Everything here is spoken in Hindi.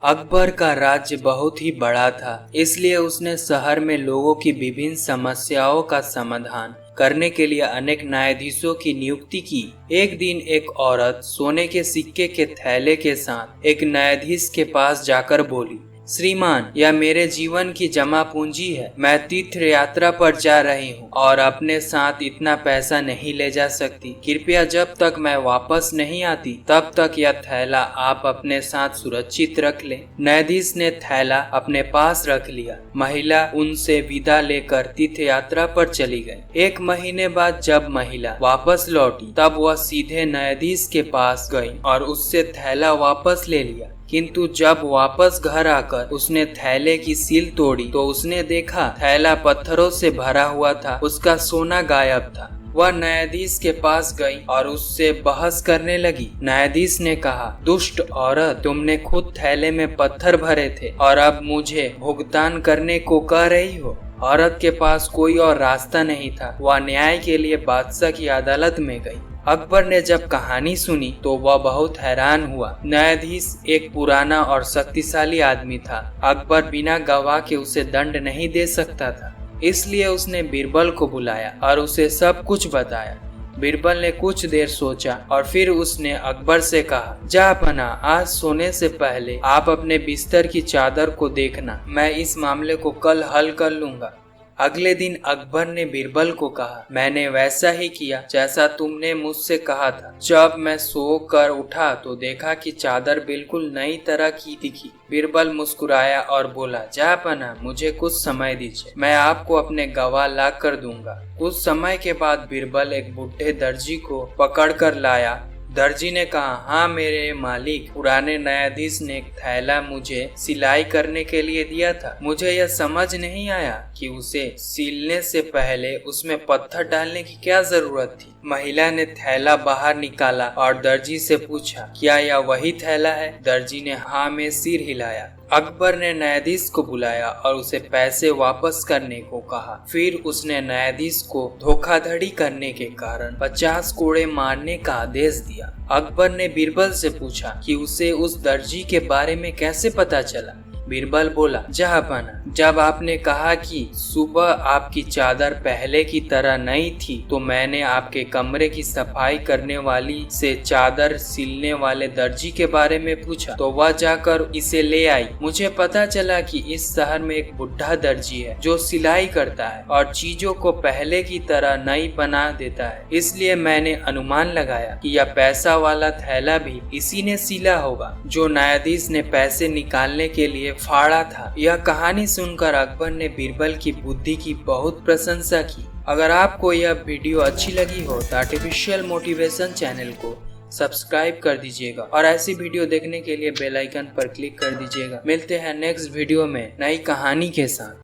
अकबर का राज्य बहुत ही बड़ा था, इसलिए उसने शहर में लोगों की विभिन्न समस्याओं का समाधान करने के लिए अनेक न्यायाधीशों की नियुक्ति की। एक दिन एक औरत सोने के सिक्के के थैले के साथ एक न्यायाधीश के पास जाकर बोली, श्रीमान, यह मेरे जीवन की जमा पूंजी है। मैं तीर्थ यात्रा पर जा रही हूँ और अपने साथ इतना पैसा नहीं ले जा सकती। कृपया जब तक मैं वापस नहीं आती तब तक यह थैला आप अपने साथ सुरक्षित रख लें। न्यायाधीश ने थैला अपने पास रख लिया। महिला उनसे विदा लेकर तीर्थ यात्रा पर चली गई। एक महीने बाद जब महिला वापस लौटी तब वह सीधे न्यायाधीश के पास गई और उससे थैला वापस ले लिया। किंतु जब वापस घर आकर उसने थैले की सील तोड़ी तो उसने देखा थैला पत्थरों से भरा हुआ था, उसका सोना गायब था। वह न्यायाधीश के पास गई और उससे बहस करने लगी। न्यायाधीश ने कहा, दुष्ट औरत, तुमने खुद थैले में पत्थर भरे थे और अब मुझे भुगतान करने को कह रही हो। औरत के पास कोई और रास्ता नहीं था। वह न्याय के लिए बादशाह की अदालत में गई। अकबर ने जब कहानी सुनी तो वह बहुत हैरान हुआ। न्यायाधीश एक पुराना और शक्तिशाली आदमी था। अकबर बिना गवाह के उसे दंड नहीं दे सकता था, इसलिए उसने बीरबल को बुलाया और उसे सब कुछ बताया। बीरबल ने कुछ देर सोचा और फिर उसने अकबर से कहा, जहाँपनाह, आज सोने से पहले आप अपने बिस्तर की चादर को देखना। मैं इस मामले को कल हल कर लूंगा। अगले दिन अकबर ने बीरबल को कहा, मैंने वैसा ही किया जैसा तुमने मुझसे कहा था। जब मैं सो कर उठा तो देखा कि चादर बिल्कुल नई तरह की दिखी। बीरबल मुस्कुराया और बोला, जहाँपनाह, मुझे कुछ समय दीजिए, मैं आपको अपने गवाह ला कर दूंगा। कुछ समय के बाद बीरबल एक बूढ़े दर्जी को पकड़ कर लाया। दर्जी ने कहा, हाँ मेरे मालिक, पुराने न्यायाधीश ने एक थैला मुझे सिलाई करने के लिए दिया था। मुझे यह समझ नहीं आया कि उसे सिलने से पहले उसमें पत्थर डालने की क्या जरूरत थी। महिला ने थैला बाहर निकाला और दर्जी से पूछा, क्या यह वही थैला है? दर्जी ने हाँ में सिर हिलाया। अकबर ने न्यायाधीश को बुलाया और उसे पैसे वापस करने को कहा। फिर उसने न्यायाधीश को धोखाधड़ी करने के कारण 50 कोड़े मारने का आदेश दिया। अकबर ने बीरबल से पूछा कि उसे उस दर्जी के बारे में कैसे पता चला। बीरबल बोला, जहाँपनाह, जब आपने कहा कि सुबह आपकी चादर पहले की तरह नई थी तो मैंने आपके कमरे की सफाई करने वाली से चादर सिलने वाले दर्जी के बारे में पूछा तो वह जाकर इसे ले आई। मुझे पता चला कि इस शहर में एक बुढ़ा दर्जी है जो सिलाई करता है और चीजों को पहले की तरह नई बना देता है। इसलिए मैंने अनुमान लगाया कि यह पैसा वाला थैला भी इसी ने सिला होगा जो न्यायाधीश ने पैसे निकालने के लिए फाड़ा था। यह कहानी सुनकर अकबर ने बीरबल की बुद्धि की बहुत प्रशंसा की। अगर आपको यह वीडियो अच्छी लगी हो तो आर्टिफिशियल मोटिवेशन चैनल को सब्सक्राइब कर दीजिएगा और ऐसी वीडियो देखने के लिए बेल आइकन पर क्लिक कर दीजिएगा। मिलते हैं नेक्स्ट वीडियो में नई कहानी के साथ।